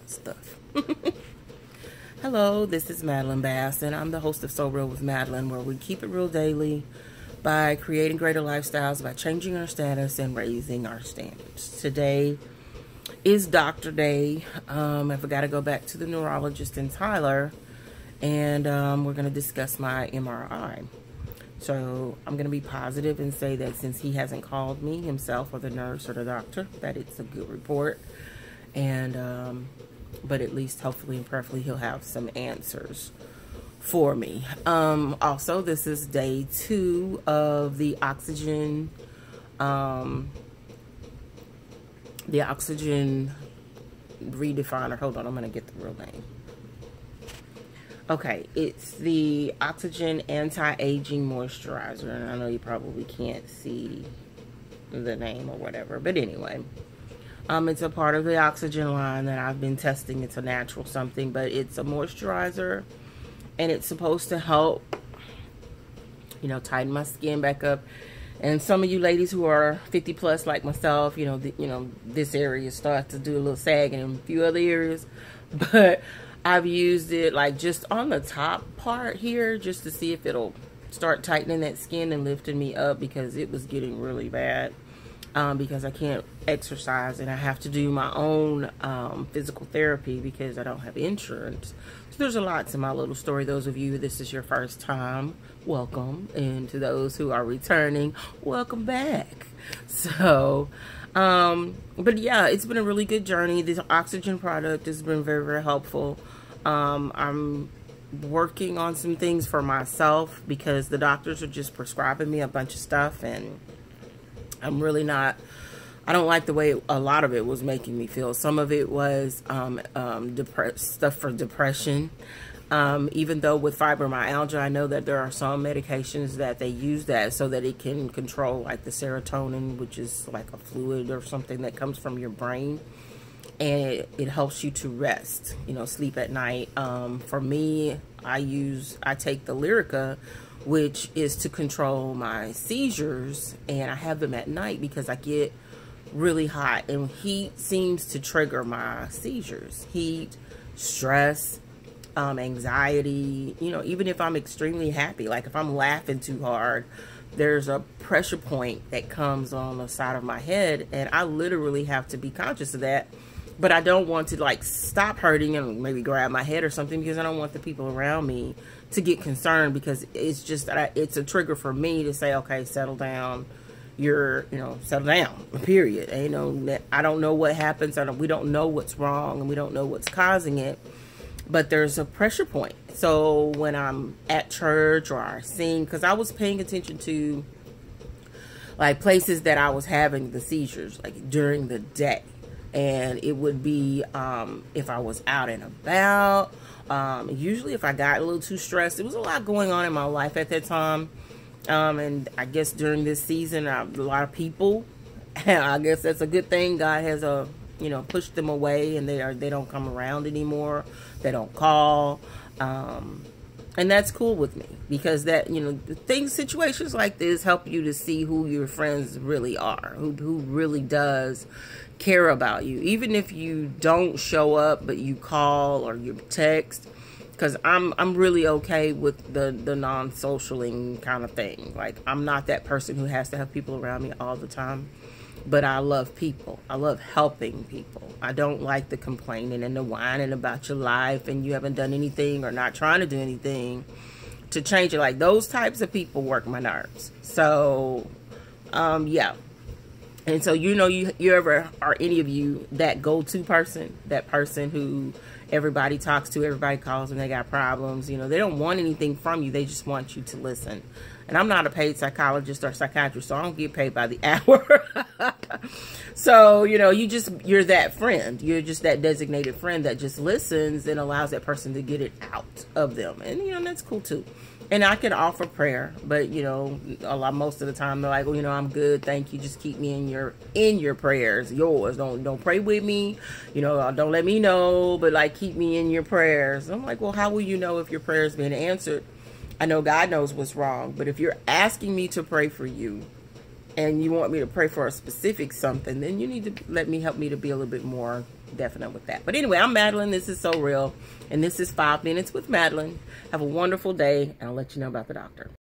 stuff. Hello, this is Madelyn Bass, and I'm the host of So Real with Madelyn, where we keep it real daily by creating greater lifestyles, by changing our status and raising our standards. Today is Doctor Day. I forgot to go back to the neurologist in Tyler, and we're going to discuss my MRI. So I'm going to be positive and say that since he hasn't called me himself, or the nurse or the doctor, that it's a good report. And but at least hopefully and prayerfully he'll have some answers for me. Also, this is day 2 of the OXZGEN redefiner. Hold on, I'm gonna get the real name. Okay, it's the OXZGEN Anti-Aging Moisturizer, and I know you probably can't see the name or whatever, but anyway. It's a part of the OXZGEN line that I've been testing. It's a natural something, but it's a moisturizer, and it's supposed to help, you know, tighten my skin back up. And some of you ladies who are 50 plus like myself, this area starts to do a little sagging in a few other areas, but I've used it like just on the top part here just to see if it'll start tightening that skin and lifting me up, because it was getting really bad. Because I can't exercise and I have to do my own physical therapy because I don't have insurance. So there's a lot to my little story. Those of you, this is your first time, welcome. And to those who are returning, welcome back. So, but yeah, it's been a really good journey. This OXZGEN product has been very, very helpful. I'm working on some things for myself because the doctors are just prescribing me a bunch of stuff, and I'm really not, I don't like the way a lot of it was making me feel. Some of it was stuff for depression. Even though with fibromyalgia, I know that there are some medications that they use that so that it can control like the serotonin, which is like a fluid or something that comes from your brain. And it helps you to rest, sleep at night. For me, I take the Lyrica, which is to control my seizures, and I have them at night because I get really hot, and heat seems to trigger my seizures. Heat, stress, anxiety, even if I'm extremely happy, like if I'm laughing too hard, there's a pressure point that comes on the side of my head, and I literally have to be conscious of that. But I don't want to like stop hurting and maybe grab my head or something, because I don't want the people around me to get concerned, because it's just it's a trigger for me to say, okay, settle down. Settle down, period. And, I don't know what happens. We don't know what's wrong, and we don't know what's causing it, but there's a pressure point. So when I'm at church or I sing, because I was paying attention to like places that I was having the seizures like during the day. And it would be if I was out and about. Usually if I got a little too stressed. There was a lot going on in my life at that time. And I guess during this season, a lot of people, I guess that's a good thing. God has pushed them away, and they don't come around anymore. They don't call. And that's cool with me, because that, situations like this help you to see who your friends really are, who really does care about you. Even if you don't show up, but you call or you text, because I'm really okay with the non-socialing kind of thing. Like, I'm not that person who has to have people around me all the time. But I love people. I love helping people. I don't like the complaining and the whining about your life and you haven't done anything or not trying to do anything to change it. Like, those types of people work my nerves. So, yeah. And so, you ever, are any of you that go-to person? That person who everybody talks to, everybody calls when they got problems. They don't want anything from you. They just want you to listen. And I'm not a paid psychologist or psychiatrist, so I don't get paid by the hour. So, you're that friend. You're just that designated friend that just listens and allows that person to get it out of them. And, that's cool too. And I can offer prayer, but, most of the time they're like, well, I'm good. Thank you. Just keep me in your prayers. Yours. Don't pray with me. Don't let me know, but like, keep me in your prayers. I'm like, well, how will you know if your prayer is being answered? I know God knows what's wrong, but if you're asking me to pray for you and you want me to pray for a specific something, then you need to help me to be a little bit more definite with that. But anyway, I'm Madelyn. This is So Real. And this is 5 Minutes with Madelyn. Have a wonderful day. And I'll let you know about the doctor.